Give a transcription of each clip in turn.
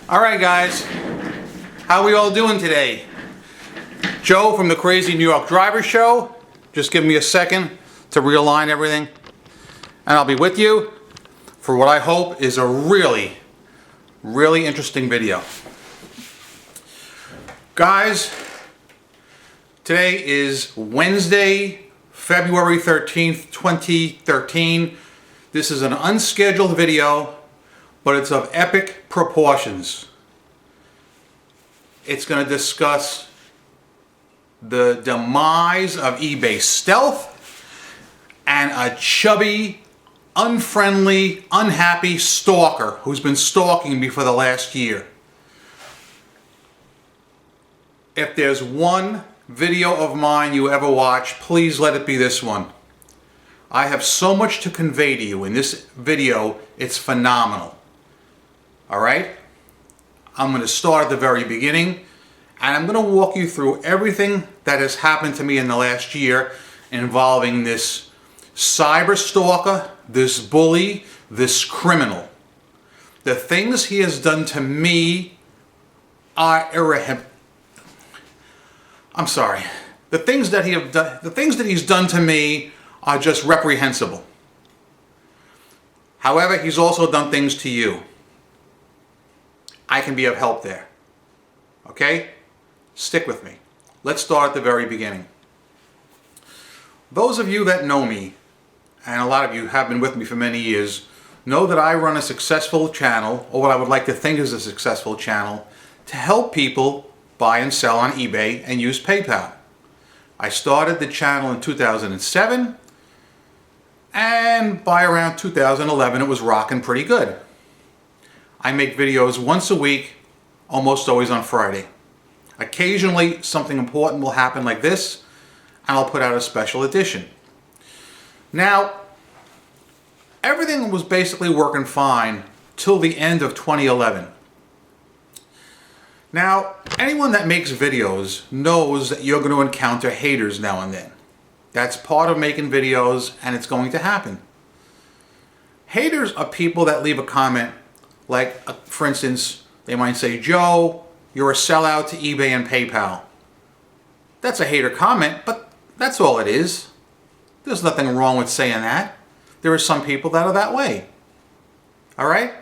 Alright guys, how we all doing today? Joe from the Crazy New York Driver Show. Just give me a second to realign everything and I'll be with you for what I hope is a really interesting video. Guys, today is Wednesday, February 13th, 2013. This is an unscheduled video, but it's of epic proportions. It's going to discuss the demise of eBay stealth and a chubby, unfriendly, unhappy stalker who's been stalking me for the last year. If there's one video of mine you ever watch, please let it be this one. I have so much to convey to you in this video, it's phenomenal. Alright? I'm going to start at the very beginning and I'm going to walk you through everything that has happened to me in the last year involving this cyber stalker, this bully, this criminal. The things he has done to me are The things that he's done to me are just reprehensible. However, he's also done things to you. I can be of help there. Okay? Stick with me. Let's start at the very beginning. Those of you that know me, and a lot of you have been with me for many years, know that I run a successful channel, or what I would like to think is a successful channel, to help people buy and sell on eBay and use PayPal. I started the channel in 2007, and by around 2011 it was rocking pretty good. I make videos once a week, almost always on Friday. Occasionally something important will happen like this, and I'll put out a special edition. Now, everything was basically working fine till the end of 2011. Now, anyone that makes videos knows that you're going to encounter haters now and then. That's part of making videos, and it's going to happen. Haters are people that leave a comment like, for instance, they might say, "Joe, you're a sellout to eBay and PayPal." That's a hater comment, but that's all it is. There's nothing wrong with saying that. There are some people that are that way. Alright?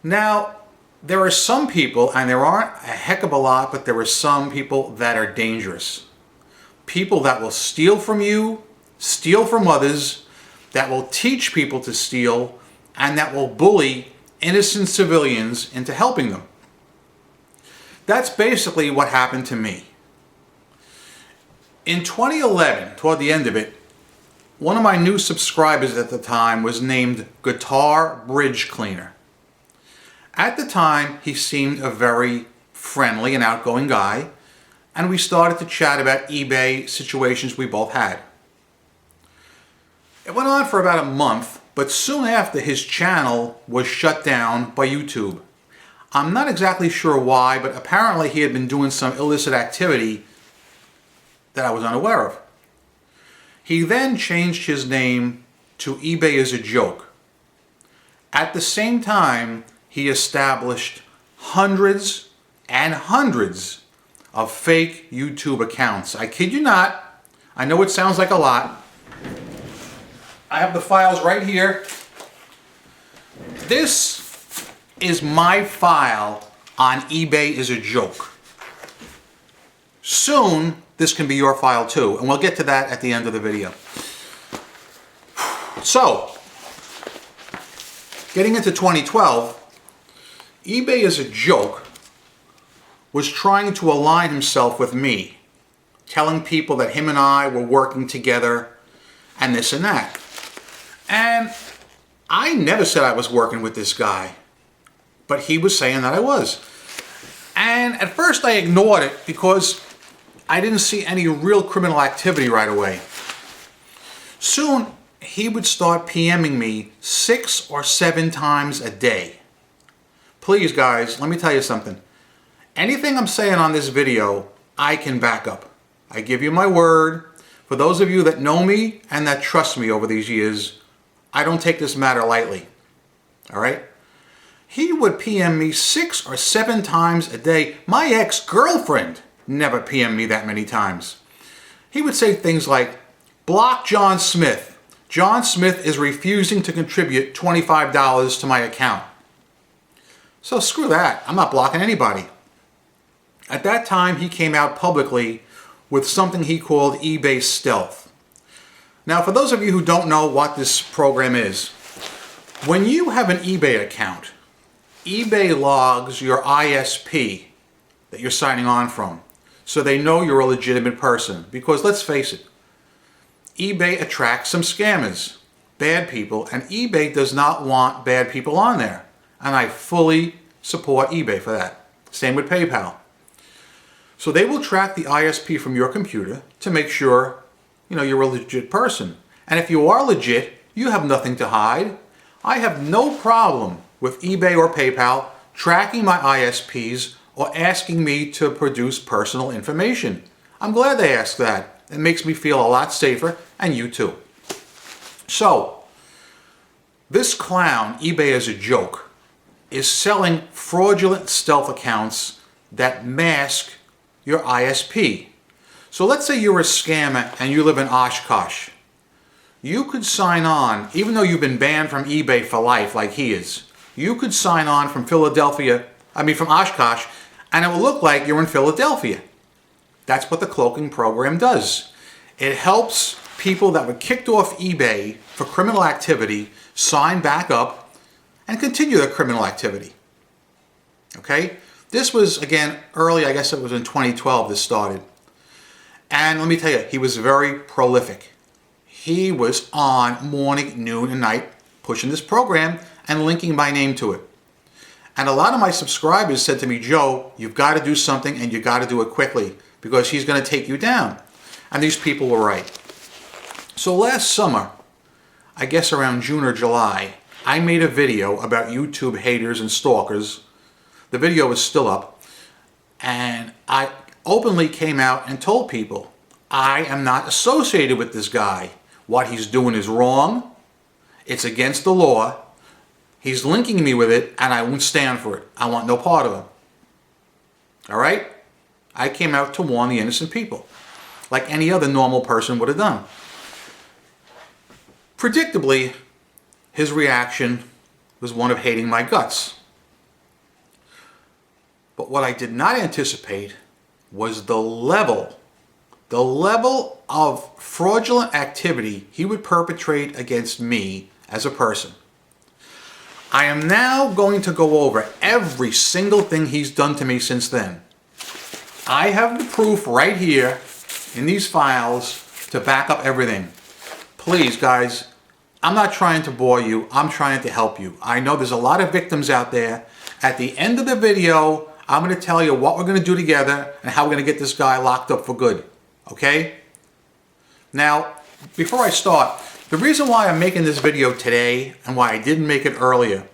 Now, there are some people, and there aren't a heck of a lot, but there are some people that are dangerous. People that will steal from you, steal from others, that will teach people to steal, and that will bully innocent civilians into helping them. That's basically what happened to me. In 2011, toward the end of it, one of my new subscribers at the time was named Guitar Bridge Cleaner. At the time, he seemed a very friendly and outgoing guy, and we started to chat about eBay situations we both had. It went on for about a month, but soon after his channel was shut down by YouTube. I'm not exactly sure why, but apparently he had been doing some illicit activity that I was unaware of. He then changed his name to eBay is a Joke. At the same time, he established hundreds and hundreds of fake YouTube accounts. I kid you not. I know it sounds like a lot. I have the files right here. This is my file on eBay is a Joke. Soon, this can be your file too, and we'll get to that at the end of the video. So, getting into 2012, eBay is a Joke was trying to align himself with me, telling people that him and I were working together and this and that. And I never said I was working with this guy, but he was saying that I was. And at first I ignored it because I didn't see any real criminal activity right away. Soon he would start PMing me 6 or 7 times a day. Please guys, let me tell you something. Anything I'm saying on this video, I can back up. I give you my word. For those of you that know me and that trust me over these years, I don't take this matter lightly. All right? He would PM me 6 or 7 times a day. My ex-girlfriend never PM'd me that many times. He would say things like, block John Smith. John Smith is refusing to contribute $25 to my account. So screw that. I'm not blocking anybody. At that time, he came out publicly with something he called eBay Stealth. Now, for those of you who don't know what this program is, when you have an eBay account, eBay logs your ISP that you're signing on from, so they know you're a legitimate person. Because let's face it, eBay attracts some scammers, bad people, and eBay does not want bad people on there. And I fully support eBay for that. Same with PayPal. So they will track the ISP from your computer to make sure, you're a legit person. And if you are legit, you have nothing to hide. I have no problem with eBay or PayPal tracking my ISPs or asking me to produce personal information. I'm glad they ask that. It makes me feel a lot safer, and you too. So, this clown, eBay as a joke, is selling fraudulent stealth accounts that mask your ISP. So let's say you're a scammer and you live in Oshkosh. You could sign on, even though you've been banned from eBay for life like he is, you could sign on from from Oshkosh, and it will look like you're in Philadelphia. That's what the cloaking program does. It helps people that were kicked off eBay for criminal activity sign back up and continue their criminal activity. Okay? This was, again, early, I guess it was in 2012 this started. And let me tell you, he was very prolific. He was on morning, noon, and night pushing this program and linking my name to it. And a lot of my subscribers said to me, Joe, you've got to do something and you've got to do it quickly because he's going to take you down. And these people were right. So last summer, I guess around June or July, I made a video about YouTube haters and stalkers. The video is still up. And I openly came out and told people, I am not associated with this guy. What he's doing is wrong. It's against the law. He's linking me with it, and I won't stand for it. I want no part of him. All right? I came out to warn the innocent people, like any other normal person would have done. Predictably, his reaction was one of hating my guts. But what I did not anticipate was the level of fraudulent activity he would perpetrate against me as a person. I am now going to go over every single thing he's done to me since then. I have the proof right here in these files to back up everything. Please, guys, I'm not trying to bore you. I'm trying to help you. I know there's a lot of victims out there. At the end of the video, I'm going to tell you what we're going to do together and how we're going to get this guy locked up for good. Okay? Now, before I start, the reason why I'm making this video today and why I didn't make it earlier,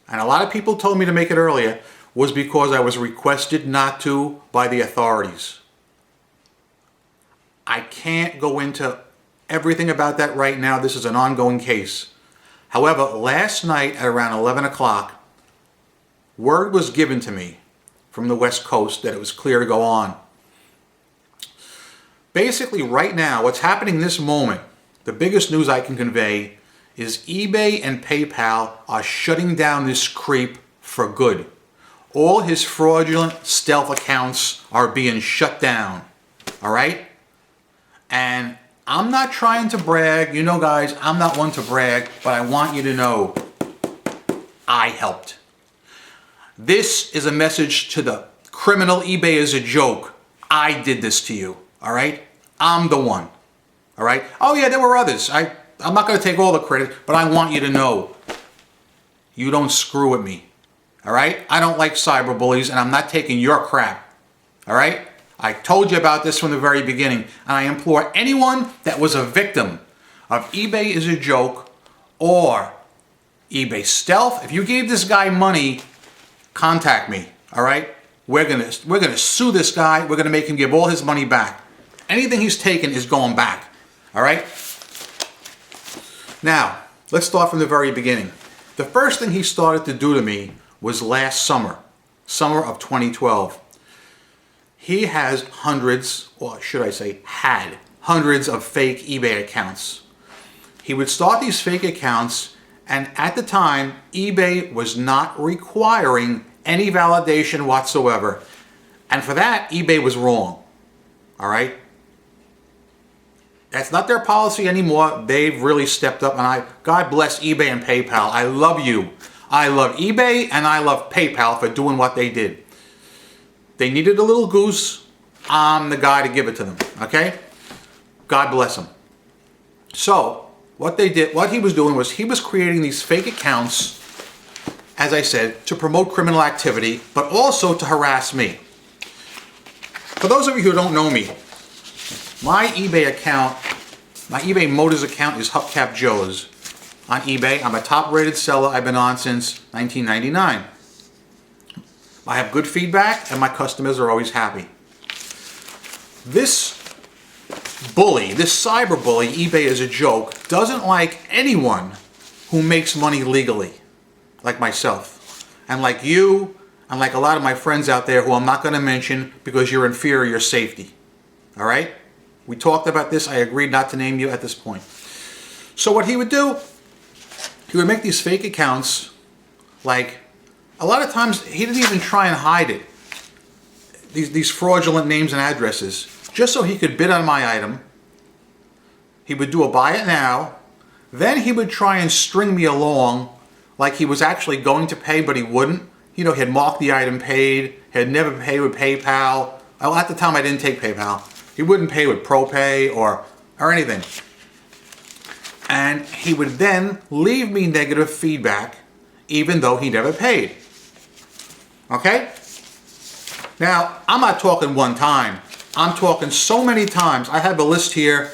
and a lot of people told me to make it earlier, was because I was requested not to by the authorities. I can't go into everything about that right now. This is an ongoing case. However, last night at around 11 o'clock, word was given to me from the West Coast that it was clear to go on. Basically, right now, what's happening this moment, the biggest news I can convey is eBay and PayPal are shutting down this creep for good. All his fraudulent stealth accounts are being shut down. All right? And I'm not trying to brag. You know, guys, I'm not one to brag, but I want you to know I helped. This is a message to the criminal eBay is a joke. I did this to you. All right? I'm the one. All right? Oh, yeah, there were others. I'm not going to take all the credit, but I want you to know you don't screw with me. All right? I don't like cyberbullies, and I'm not taking your crap. All right? I told you about this from the very beginning, and I implore anyone that was a victim of eBay is a joke or eBay stealth, if you gave this guy money, contact me. All right? We're gonna sue this guy. We're gonna make him give all his money back. Anything he's taken is going back. All right? Now, let's start from the very beginning. The first thing he started to do to me was last summer, summer of 2012. He has hundreds, or should I say had hundreds of fake eBay accounts. He would start these fake accounts, and at the time, eBay was not requiring any validation whatsoever. And for that, eBay was wrong. All right? That's not their policy anymore. They've really stepped up, and God bless eBay and PayPal. I love you. I love eBay and I love PayPal for doing what they did. They needed a little goose. I'm the guy to give it to them. Okay? God bless them. So, what he was doing was he was creating these fake accounts, as I said, to promote criminal activity, but also to harass me. For those of you who don't know me, my eBay account, my eBay Motors account is Hubcap Joe's on eBay. I'm a top-rated seller. I've been on since 1999. I have good feedback, and my customers are always happy. This bully, this cyber bully, eBay is a joke, doesn't like anyone who makes money legally, like myself, and like you, and like a lot of my friends out there who I'm not going to mention because you're in fear of your safety. All right? We talked about this. I agreed not to name you at this point. So what he would do, he would make these fake accounts, like, a lot of times he didn't even try and hide it, these fraudulent names and addresses, just so he could bid on my item. He would do a buy it now, then he would try and string me along like he was actually going to pay, but he wouldn't. You know, he had marked the item paid, had never paid with PayPal. Well, at the time I didn't take PayPal. He wouldn't pay with ProPay or anything. And he would then leave me negative feedback even though he never paid. Okay? Now, I'm not talking one time. I'm talking so many times. I have a list here.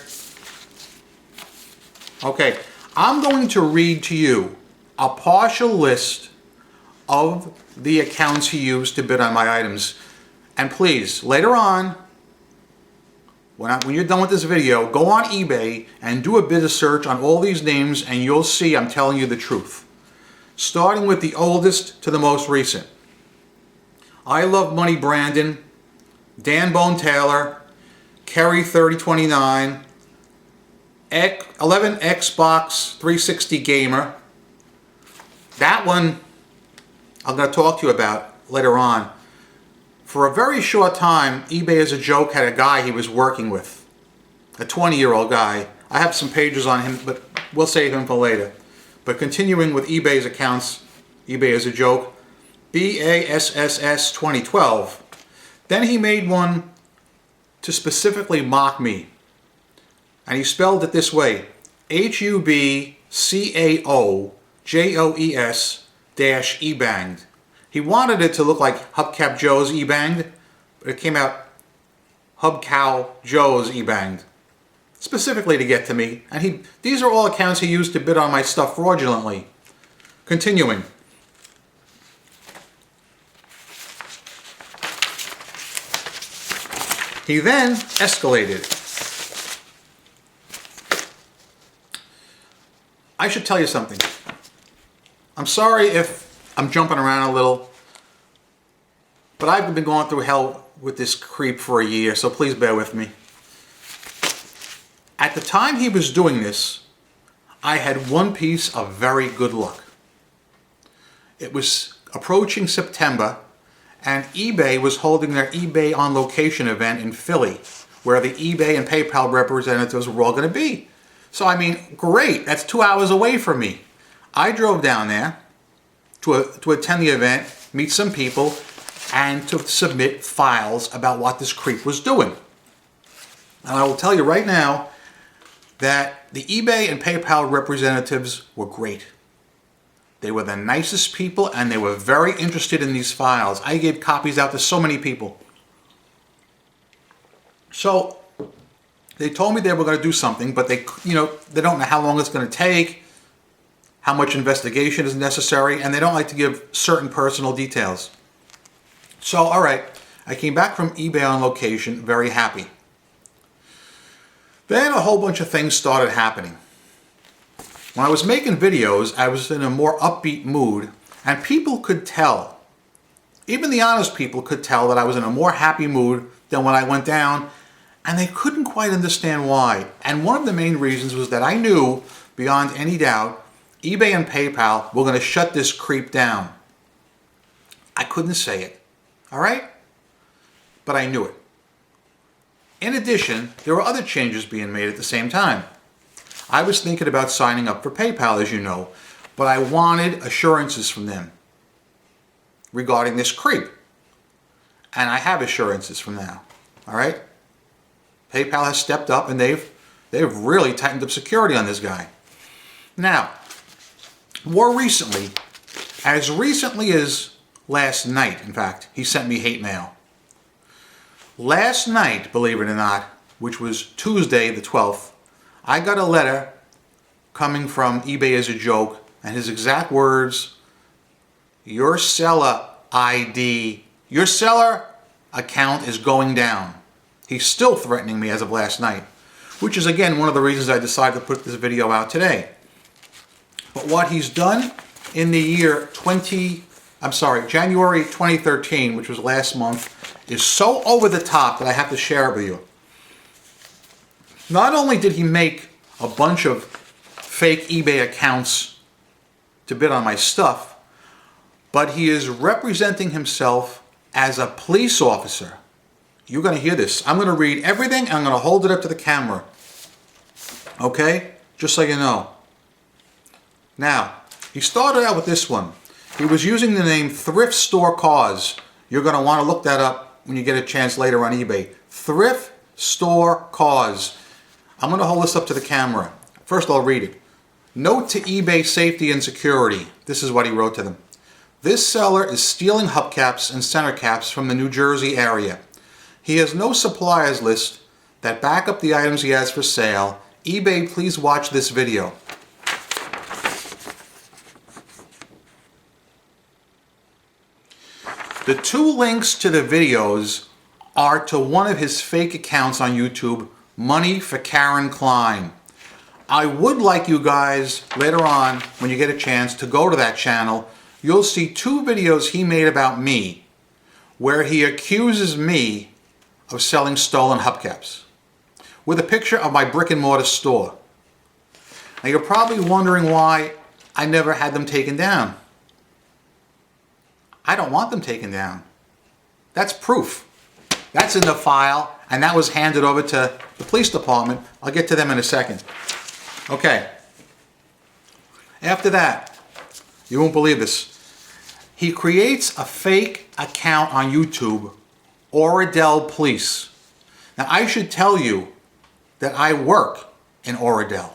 Okay, I'm going to read to you a partial list of the accounts he used to bid on my items. And please, later on, when you're done with this video, go on eBay and do a bit of search on all these names, and you'll see I'm telling you the truth. Starting with the oldest to the most recent. I Love Money Brandon, Dan Bone Taylor, Kerry 3029, 11 Xbox 360 Gamer. That one I'm going to talk to you about later on. For a very short time, eBay as a joke had a guy he was working with. A 20-year-old guy. I have some pages on him, but we'll save him for later. But continuing with eBay's accounts, eBay as a joke, BASSS 2012. Then he made one to specifically mock me. And he spelled it this way, HUBCAOJOES-eBanged. He wanted it to look like Hubcap Joe's eBanged, but it came out Hubcow Joe's eBanged. Specifically to get to me. And these are all accounts he used to bid on my stuff fraudulently. Continuing. He then escalated. I should tell you something. I'm sorry if I'm jumping around a little, but I've been going through hell with this creep for a year, so please bear with me. At the time he was doing this, I had one piece of very good luck. It was approaching September, and eBay was holding their eBay on Location event in Philly, where the eBay and PayPal representatives were all going to be. So I mean, great, that's 2 hours away from me. I drove down there to attend the event, meet some people, and to submit files about what this creep was doing. And I will tell you right now that the eBay and PayPal representatives were great. They were the nicest people, and they were very interested in these files. I gave copies out to so many people. So they told me they were going to do something, but they don't know how long it's going to take, how much investigation is necessary, and they don't like to give certain personal details. So, all right, I came back from eBay on Location very happy. Then a whole bunch of things started happening. When I was making videos, I was in a more upbeat mood, and people could tell, even the honest people could tell that I was in a more happy mood than when I went down, and they couldn't quite understand why. And one of the main reasons was that I knew, beyond any doubt, eBay and PayPal were going to shut this creep down. I couldn't say it, all right? But I knew it. In addition, there were other changes being made at the same time. I was thinking about signing up for PayPal, as you know, but I wanted assurances from them regarding this creep. And I have assurances from now, all right? PayPal has stepped up and they've really tightened up security on this guy. Now, more recently as last night, in fact, he sent me hate mail. Last night, believe it or not, which was Tuesday the 12th, I got a letter coming from eBay as a joke, and his exact words, your seller ID, your seller account is going down. He's still threatening me as of last night, which is again one of the reasons I decided to put this video out today. But what he's done in the year January 2013, which was last month, is so over the top that I have to share it with you. Not only did he make a bunch of fake eBay accounts to bid on my stuff, but he is representing himself as a police officer. You're going to hear this. I'm going to read everything and I'm going to hold it up to the camera. Okay? Just so you know. Now, he started out with this one. He was using the name Thrift Store Cars. You're going to want to look that up when you get a chance later on eBay. Thrift Store Cars. I'm going to hold this up to the camera. First, I'll read it. Note to eBay safety and security. This is what he wrote to them. This seller is stealing hubcaps and center caps from the New Jersey area. He has no suppliers list that back up the items he has for sale. eBay, please watch this video. The two links to the videos are to one of his fake accounts on YouTube, Money for Karen Klein. I would like you guys later on, when you get a chance, to go to that channel. You'll see two videos he made about me where he accuses me of selling stolen hubcaps with a picture of my brick and mortar store. Now you're probably wondering why I never had them taken down. I don't want them taken down. That's proof. That's in the file, and that was handed over to the police department. I'll get to them in a second. Okay. After that, you won't believe this. He creates a fake account on YouTube, Oradell Police. Now, I should tell you that I work in Oradell.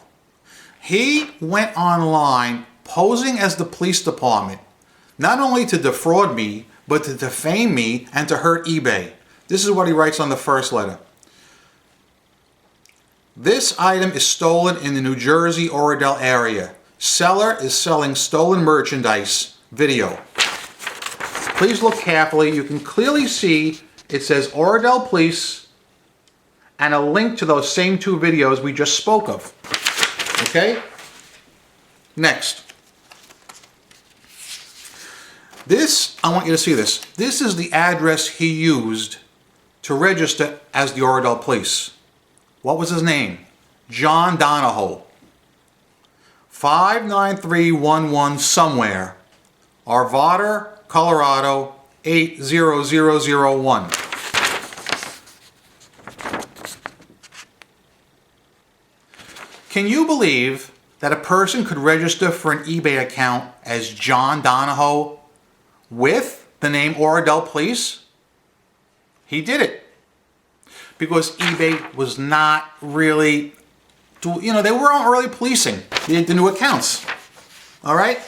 He went online posing as the police department, not only to defraud me, but to defame me and to hurt eBay. This is what he writes on the first letter. This item is stolen in the New Jersey Oradell area. Seller is selling stolen merchandise. Video. Please look carefully. You can clearly see it says Oradell Police and a link to those same two videos we just spoke of. Okay? Next. This, I want you to see this. This is the address he used to register as the Oradell Police. What was his name? John Donahoe. 59311 somewhere. Arvada, Colorado 80001. Can you believe that a person could register for an eBay account as John Donahoe with the name Oradell Police? He did it. Because eBay was not really, they weren't really policing the new accounts. All right?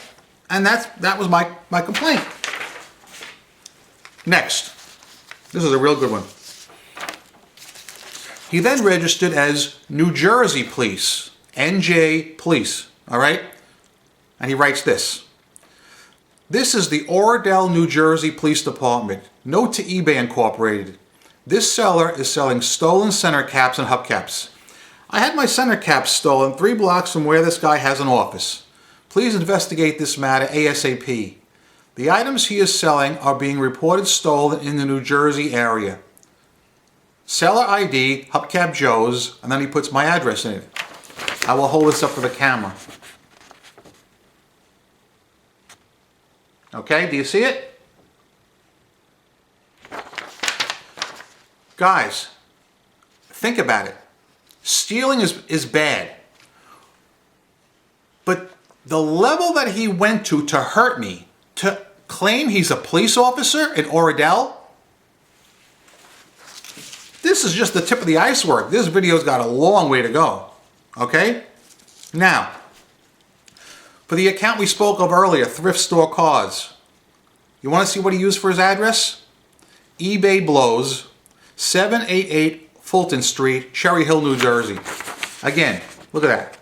And that was my complaint. Next. This is a real good one. He then registered as New Jersey Police, NJ Police. All right? And he writes this. This is the Oradell, New Jersey Police Department. Note to eBay Incorporated. This seller is selling stolen center caps and hubcaps. I had my center cap stolen 3 blocks from where this guy has an office. Please investigate this matter ASAP. The items he is selling are being reported stolen in the New Jersey area. Seller ID, Hubcap Joe's, and then he puts my address in it. I will hold this up for the camera. Okay, do you see it? Guys, think about it. Stealing is bad. But the level that he went to hurt me, to claim he's a police officer in Oradell, this is just the tip of the iceberg. This video's got a long way to go. Okay? Now, for the account we spoke of earlier, Thrift Store Cars, you want to see what he used for his address? eBay Blows, 788 Fulton Street, Cherry Hill, New Jersey. Again, look at that.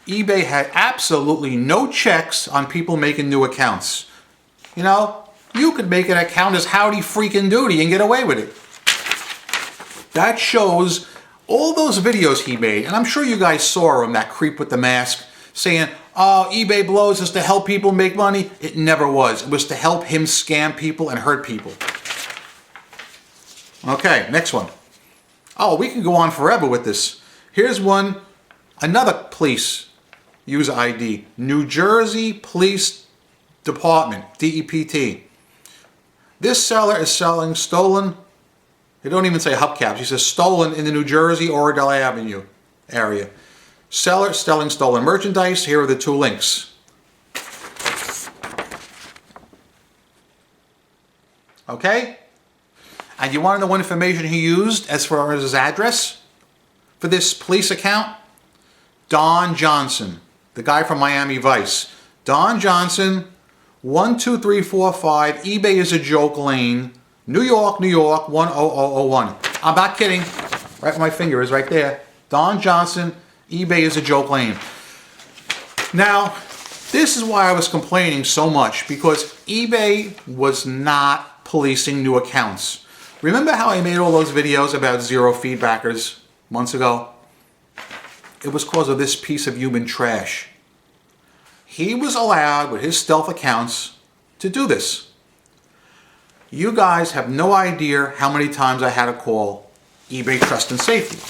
eBay had absolutely no checks on people making new accounts. You know, you could make an account as Howdy Freaking Doody and get away with it. That shows all those videos he made, and I'm sure you guys saw him, that creep with the mask, saying, oh, eBay Blows is to help people make money. It never was. It was to help him scam people and hurt people. Okay, next one. Oh, we can go on forever with this. Here's one, another police user ID. New Jersey Police Department, DEPT. This seller is selling stolen, they don't even say hubcaps, he says stolen in the New Jersey Oradell Avenue area. Seller selling stolen merchandise. Here are the 2 links. Okay? And you want to know what information he used as far as his address for this police account? Don Johnson, the guy from Miami Vice. Don Johnson, 12345 eBay is a Joke Lane, New York, New York, 10001. I'm not kidding. Right where my finger is, right there. Don Johnson, eBay is a Joke Lane. Now, this is why I was complaining so much, because eBay was not policing new accounts. Remember how I made all those videos about zero feedbackers months ago? It was because of this piece of human trash. He was allowed, with his stealth accounts, to do this. You guys have no idea how many times I had to call eBay Trust and Safety.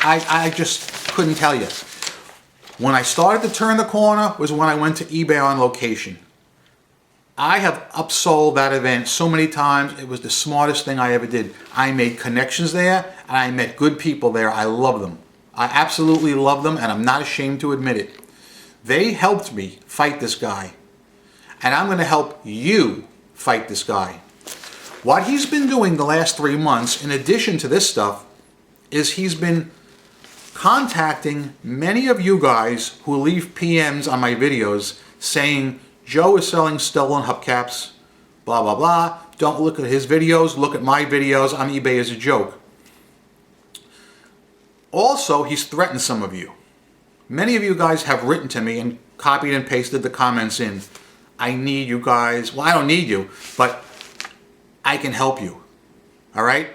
I just couldn't tell you. When I started to turn the corner was when I went to eBay on location. I have upsold that event so many times. It was the smartest thing I ever did. I made connections there, and I met good people there. I love them. I absolutely love them, and I'm not ashamed to admit it. They helped me fight this guy, and I'm going to help you fight this guy. What he's been doing the last 3 months, in addition to this stuff, is he's been contacting many of you guys who leave PMs on my videos saying, Joe is selling stolen hubcaps, blah, blah, blah. Don't look at his videos, look at my videos on eBay as a joke. Also, he's threatened some of you. Many of you guys have written to me and copied and pasted the comments in. I need you guys. Well, I don't need you, but I can help you. All right?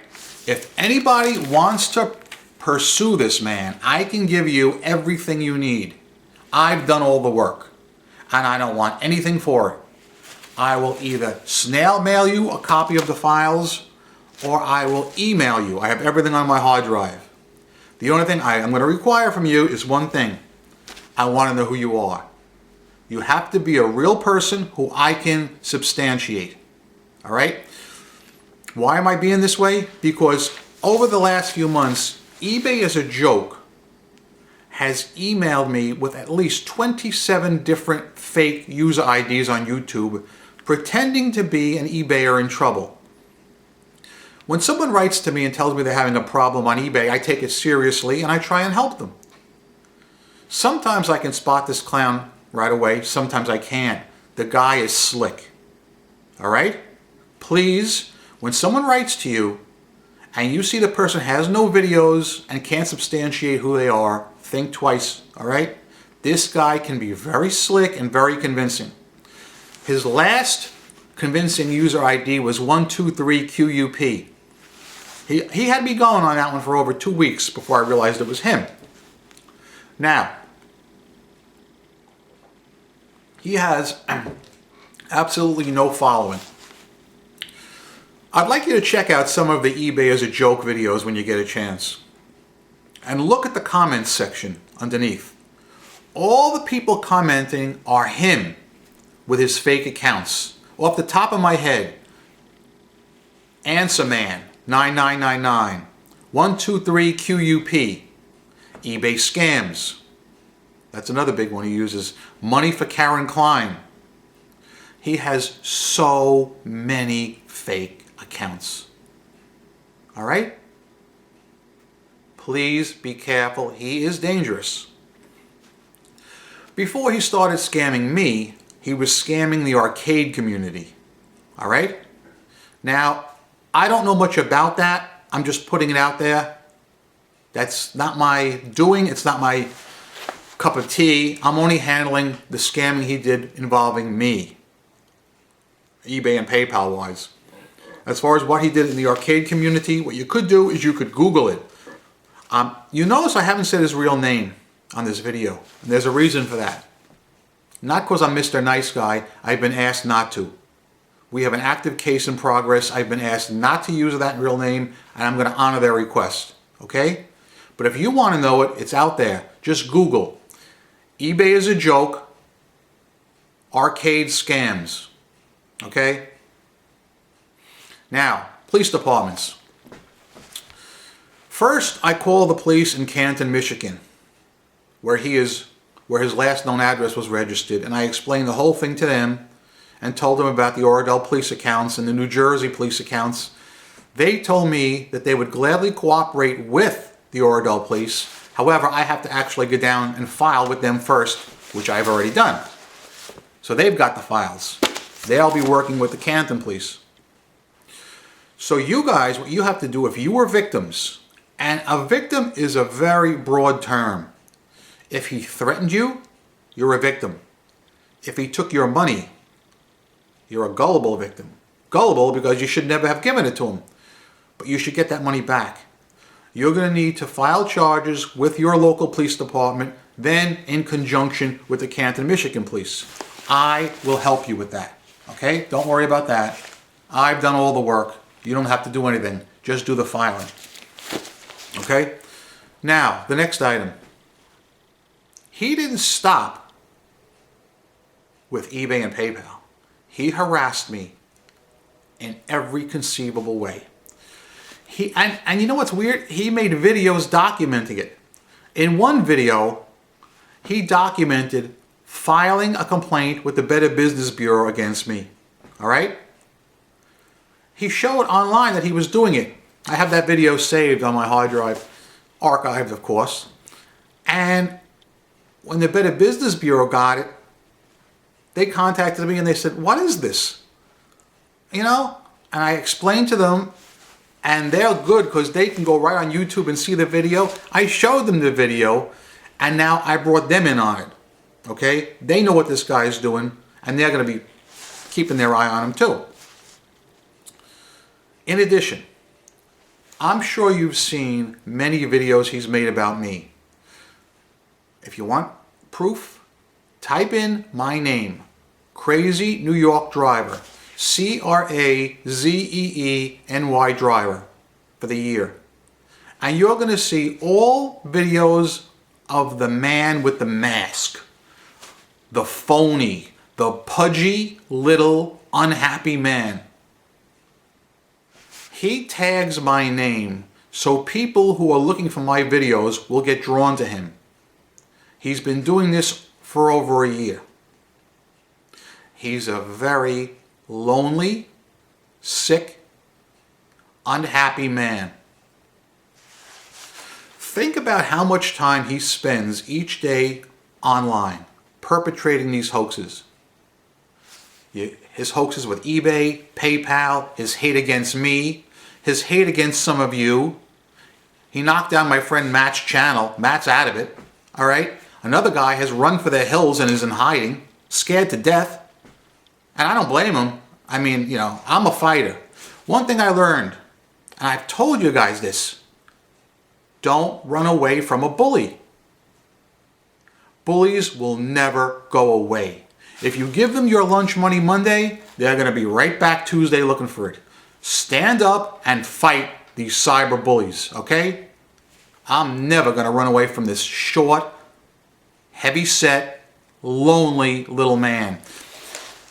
If anybody wants to pursue this man, I can give you everything you need. I've done all the work, and I don't want anything for it. I will either snail mail you a copy of the files, or I will email you. I have everything on my hard drive. The only thing I'm going to require from you is one thing. I want to know who you are. You have to be a real person who I can substantiate. All right? Why am I being this way? Because over the last few months, eBay as a joke has emailed me with at least 27 different fake user IDs on YouTube pretending to be an eBayer in trouble. When someone writes to me and tells me they're having a problem on eBay, I take it seriously and I try and help them. Sometimes I can spot this clown right away, sometimes I can't. The guy is slick. All right? Please, when someone writes to you and you see the person has no videos and can't substantiate who they are, think twice, all right? This guy can be very slick and very convincing. His last convincing user ID was 123QUP. He had me going on that one for over 2 weeks before I realized it was him. Now, he has absolutely no following. I'd like you to check out some of the eBay as a joke videos when you get a chance. And look at the comments section underneath. All the people commenting are him with his fake accounts. Off the top of my head, Answer Man 9999, 123 QUP, eBay scams. That's another big one he uses. Money for Karen Klein. He has so many fake accounts. All right? Please be careful. He is dangerous. Before he started scamming me, he was scamming the arcade community. All right? Now, I don't know much about that. I'm just putting it out there. That's not my doing. It's not my cup of tea. I'm only handling the scamming he did involving me, eBay and PayPal wise. As far as what he did in the arcade community, what you could do is you could Google it. You notice I haven't said his real name on this video. And there's a reason for that. Not because I'm Mr. Nice Guy. I've been asked not to. We have an active case in progress. I've been asked not to use that real name, and I'm going to honor their request. Okay? But if you want to know it, it's out there. Just Google eBay is a joke, arcade scams. Okay? Now, police departments. First, I call the police in Canton, Michigan, where his last known address was registered, and I explained the whole thing to them and told them about the Oradell police accounts and the New Jersey police accounts. They told me that they would gladly cooperate with the Oradell police. However, I have to actually go down and file with them first, which I've already done. So they've got the files. They'll be working with the Canton police. So you guys, what you have to do, if you were victims, and a victim is a very broad term. If he threatened you, you're a victim. If he took your money, you're a gullible victim. Gullible because you should never have given it to him. But you should get that money back. You're going to need to file charges with your local police department, then in conjunction with the Canton, Michigan police. I will help you with that. Okay? Don't worry about that. I've done all the work. You don't have to do anything. Just do the filing. Okay? Now, the next item. He didn't stop with eBay and PayPal. He harassed me in every conceivable way. And you know what's weird? He made videos documenting it. In one video, he documented filing a complaint with the Better Business Bureau against me. All right? He showed online that he was doing it. I have that video saved on my hard drive, archived of course. And when the Better Business Bureau got it, they contacted me and they said, "What is this?" You know? And I explained to them, and they're good because they can go right on YouTube and see the video. I showed them the video, and now I brought them in on it. Okay? They know what this guy is doing, and they're going to be keeping their eye on him too. In addition, I'm sure you've seen many videos he's made about me. If you want proof, type in my name, Crazy New York Driver, CRAZEENY Driver for the year. And you're going to see all videos of the man with the mask, the phony, the pudgy little unhappy man. He tags my name so people who are looking for my videos will get drawn to him. He's been doing this for over a year. He's a very lonely, sick, unhappy man. Think about how much time he spends each day online perpetrating these hoaxes. His hoaxes with eBay, PayPal, his hate against me, his hate against some of you. He knocked down my friend Matt's channel. Matt's out of it. All right? Another guy has run for the hills and is in hiding, scared to death. And I don't blame him. I mean, you know, I'm a fighter. One thing I learned And I've told you guys this. Don't run away from a bully. Bullies will never go away. If you give them your lunch money Monday, they're going to be right back Tuesday looking for it. Stand up and fight these cyber bullies, okay? I'm never going to run away from this short, heavy-set, lonely little man.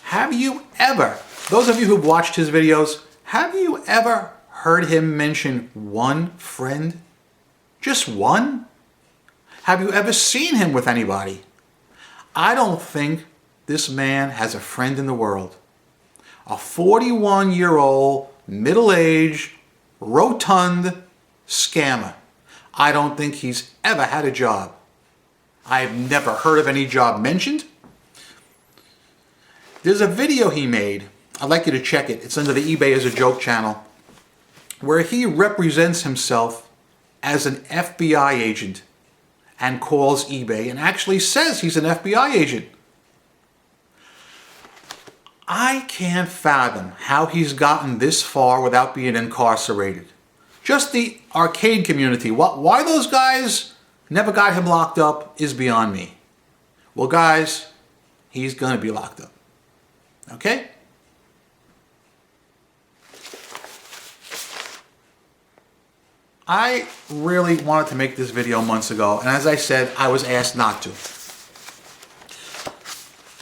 Have you ever, those of you who've watched his videos, have you ever heard him mention one friend? Just one? Have you ever seen him with anybody? I don't think this man has a friend in the world. A 41-year-old, middle-aged, rotund scammer. I don't think he's ever had a job. I've never heard of any job mentioned. There's a video he made. I'd like you to check it. It's under the eBay as a joke channel, where he represents himself as an FBI agent and calls eBay and actually says he's an FBI agent. I can't fathom how he's gotten this far without being incarcerated. Just the arcade community, why those guys never got him locked up is beyond me. Well, guys, he's going to be locked up. Okay? I really wanted to make this video months ago, and as I said, I was asked not to.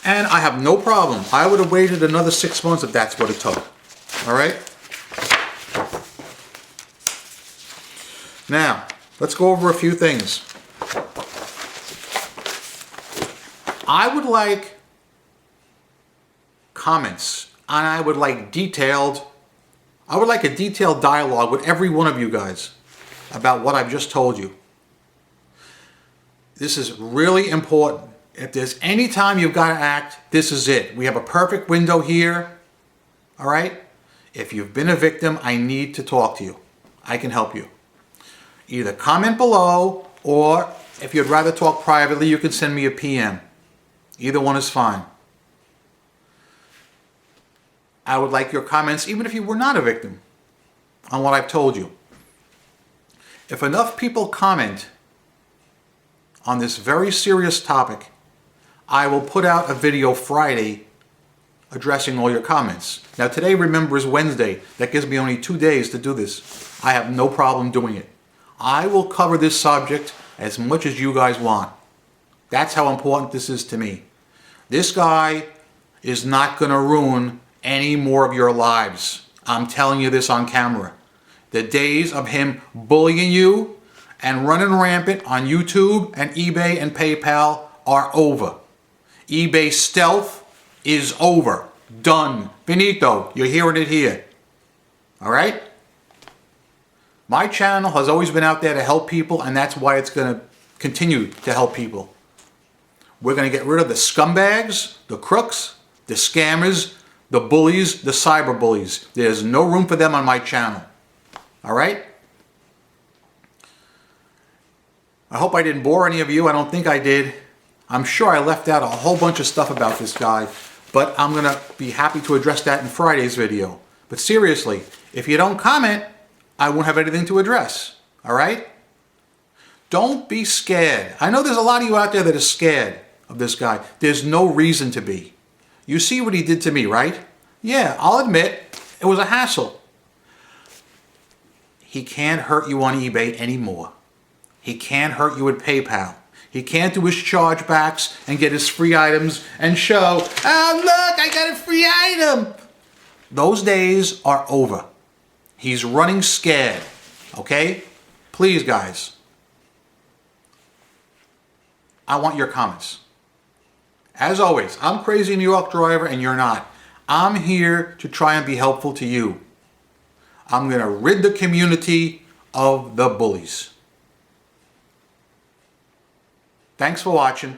And I have no problem. I would have waited another 6 months if that's what it took. All right? Now, let's go over a few things. I would like comments, and I would like a detailed dialogue with every one of you guys about what I've just told you. This is really important. If there's any time you've got to act, this is it. We have a perfect window here. All right? If you've been a victim, I need to talk to you. I can help you. Either comment below, or if you'd rather talk privately, you can send me a PM. Either one is fine. I would like your comments, even if you were not a victim, on what I've told you. If enough people comment on this very serious topic, I will put out a video Friday addressing all your comments. Now today, remember, is Wednesday. That gives me only 2 days to do this. I have no problem doing it. I will cover this subject as much as you guys want. That's how important this is to me. This guy is not going to ruin any more of your lives. I'm telling you this on camera. The days of him bullying you and running rampant on YouTube and eBay and PayPal are over. eBay stealth is over. Done. Finito. You're hearing it here. All right? My channel has always been out there to help people, and that's why it's going to continue to help people. We're going to get rid of the scumbags, the crooks, the scammers, the bullies, the cyber bullies. There's no room for them on my channel. All right? I hope I didn't bore any of you. I don't think I did. I'm sure I left out a whole bunch of stuff about this guy, but I'm going to be happy to address that in Friday's video. But seriously, if you don't comment, I won't have anything to address. All right? Don't be scared. I know there's a lot of you out there that are scared of this guy. There's no reason to be. You see what he did to me, right? Yeah, I'll admit, it was a hassle. He can't hurt you on eBay anymore. He can't hurt you with PayPal. He can't do his chargebacks and get his free items and show, oh look, I got a free item. Those days are over. He's running scared, okay? Please, guys. I want your comments. As always, I'm Crazy New York Driver and you're not. I'm here to try and be helpful to you. I'm going to rid the community of the bullies. Thanks for watching.